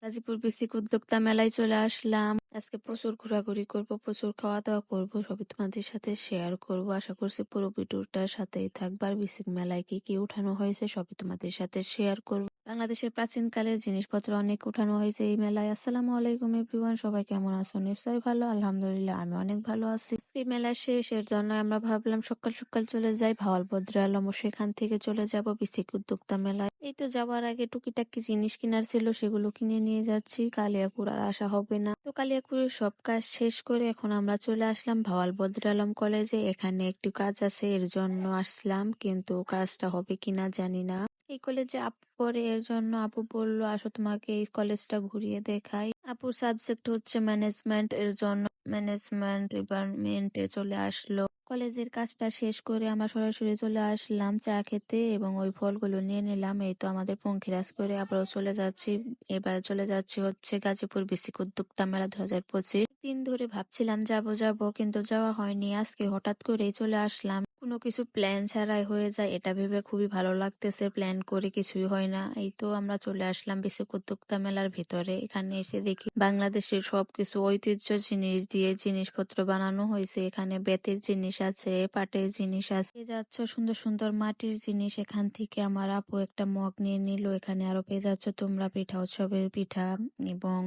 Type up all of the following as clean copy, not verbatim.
Gazipur basic উদ্যোক্তা মেলায় চলে আসলাম। আজকে প্রচুর ঘোরাঘুরি করব, প্রচুর খাওয়া দাওয়া করব, সবই তোমাদের সাথে শেয়ার করব। আশা করছি পুরো ভিডিওটার সাথেই থাকবার। বেসিক মেলায় কি কি উঠানো হয়েছে সবই তোমাদের সাথে শেয়ার করব। বাংলাদেশের প্রাচীন কালের জিনিসপত্র অনেক উঠানো হয়েছে এই মেলায়। আসসালামু আলাইকুম এভরিওয়ান, সবাই কেমন আছো? নিশ্চয়ই ভালো, আলহামদুলিল্লাহ আমি অনেক ভালো আছি। এই মেলা শেষের জন্য আমরা ভাবলাম সকাল সকাল চলে যাই ভাওয়াল ভদ্রা আলম, সেখান থেকে চলে যাব বেসিক উদ্যোক্তা মেলায়। এই তো যাওয়ার আগে টুকিটাকি জিনিস কেনার ছিল, সেগুলো কিনে নিয়ে যাচ্ছি। কালিয়াকুর আর আসা হবে না, তো কালিয়াকুরের সব কাজ শেষ করে এখন আমরা চলে আসলাম ভাওয়াল ভদ্রা আলম কলেজে। এখানে একটু কাজ আছে, এর জন্য আসলাম, কিন্তু কাজটা হবে কিনা জানি না। এই কলেজে আপু পড়ে, এর জন্য আপু বললো আসো তোমাকে এই কলেজটা ঘুরিয়ে দেখাই। আপুর সাবজেক্ট হচ্ছে ম্যানেজমেন্ট, এর জন্য ম্যানেজমেন্ট ডিপার্টমেন্টে চলে আসলো। কলেজের কাজটা শেষ করে আমরা সরাসরি চলে আসলাম চা খেতে এবং ওই ফলগুলো নিয়ে নিলাম। এই তো আমাদের পঙ্খিরাজ করে আবারও চলে যাচ্ছি। এবার চলে যাচ্ছি হচ্ছে গাজীপুর বেসিক উদ্যোক্তা মেলা 2025। দিন ধরে ভাবছিলাম যাব যাব, কিন্তু যাওয়া হয়নি। আজকে হঠাৎ করেই চলে আসলাম, কোনো কিছু প্ল্যান ছাড়াই হয়ে যায়, এটা ভেবে খুবই ভালো লাগতেছে। প্ল্যান করে কিছুই হয় না। এই তো আমরা চলে আসলাম বেসিক উদ্যোক্তা মেলার ভিতরে। এখানে এসে দেখি বাংলাদেশের সবকিছু ঐতিহ্য জিনিস দিয়ে জিনিসপত্র বানানো হয়েছে। এখানে বেতের জিনিস আছে, পাটের জিনিস আছে, পেয়ে যাচ্ছ সুন্দর সুন্দর মাটির জিনিস। এখান থেকে আমার আপু একটা মগ নিয়ে নিল। এখানে আরো পেয়ে যাচ্ছ তোমরা পিঠা, উৎসবের পিঠা এবং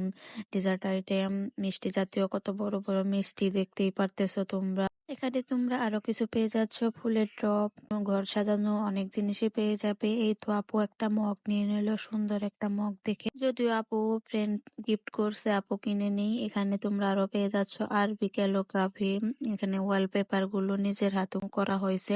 ডেজার্ট আইটেম, মিষ্টি জাতীয় কত বড় বড় মিষ্টি দেখতেই পারতেছো তোমরা। এখানে তোমরা আরো কিছু পেয়ে যাচ্ছ, ফুলের টব, ঘর সাজানো অনেক জিনিসই পেয়ে যাবে। এই তো আপু একটা মগ নিয়ে নিল, সুন্দর একটা মগ দেখে। যদিও আপু ফ্রেন্ড গিফট করছে, আপু কিনে নেই। এখানে তোমরা আরো পেয়ে যাচ্ছ আরবি ক্যালিগ্রাফি। এখানে ওয়ালপেপার গুলো নিজের হাতে করা হয়েছে।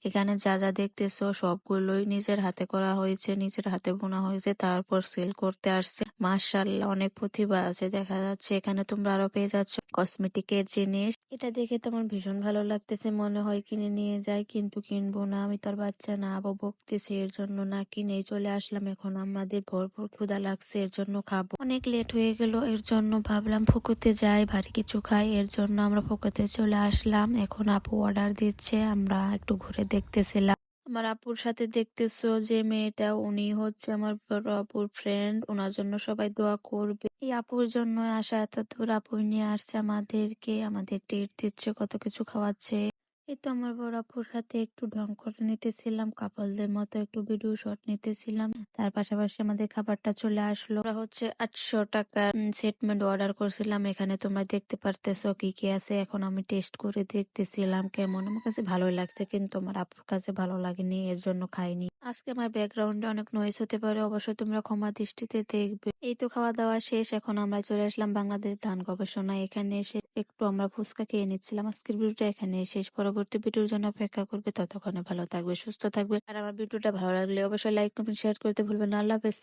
এখানে যা যা দেখতেছো সবগুলোই নিজের হাতে করা হয়েছে, নিজের হাতে বোনা হয়েছে, তারপর সেল করতে আসছে। মাশাআল্লাহ, অনেক প্রতিভা আছে দেখা যাচ্ছে। এখানে তোমরা আরো পেয়ে যাচ্ছ কসমেটিকের জিনিস। এটা দেখে তোমার ভীষণ ভালো লাগতেছে, মনে হয় কিনে নিয়ে যাই, কিন্তু কিনবো না। আমি তার বাচ্চা না, আবু বকতেছে, এর জন্য না কিনেই চলে আসলাম। এখন আমাদের ভরপুর ক্ষুধা লাগছে, এর জন্য খাবো। অনেক লেট হয়ে গেল, এর জন্য ভাবলাম ফুকুতে যাই, ভারী কিছু খাই। এর জন্য আমরা ফুকুতে চলে আসলাম। এখন আপু অর্ডার দিচ্ছে, আমরা একটু ঘুরে দেখতেছিলাম। আমার আপুর সাথে দেখতেছো যে মেয়েটা, উনি হচ্ছে আমার বড় আপুর ফ্রেন্ড। ওনার জন্য সবাই দোয়া করবে। এই আপুর জন্য আসা, এত দূর আপু নিয়ে আসছে আমাদেরকে, আমাদের ট্রিট দিচ্ছে, কত কিছু খাওয়াচ্ছে। এই তো আমার বড় আপুর সাথে একটু ঢং করে নিতেছিলাম, কাপলদের মতো একটু ভিডিও শট নিতেছিলাম। তার পাশাপাশি আমাদের খাবারটা চলে আসলো। ওরা হচ্ছে 800 টাকা সেটমেন্ট অর্ডার করছিলাম। এখানে তোমরা দেখতে পারতেছো কি কি আছে। এখন আমি টেস্ট করে দেখতেছিলাম কেমন। আমার কাছে ভালোই লাগছে, কিন্তু আমার আপুর কাছে ভালো লাগেনি, এর জন্য খাইনি। আজকে আমার ব্যাকগ্রাউন্ডে অনেক নয়েজ হতে পারে, অবশ্যই তোমরা ক্ষমা দৃষ্টিতে দেখবে। এই তো খাওয়া দাওয়া শেষ, এখন আমরা চলে আসলাম বাংলাদেশ ধান গবেষণা। এখানে এসে একটু আমরা ফুচকা খেয়ে নিচ্ছিলাম। আজকের ভিডিওটা এখানে শেষ, পরবর্তী ভিডিওর জন্য অপেক্ষা করবে। ততক্ষণে ভালো থাকবে, সুস্থ থাকবে। আর আমার ভিডিওটা ভালো লাগলে অবশ্যই লাইক কমেন্ট শেয়ার করতে ভুলবেন না। আল্লাহ হাফেজ।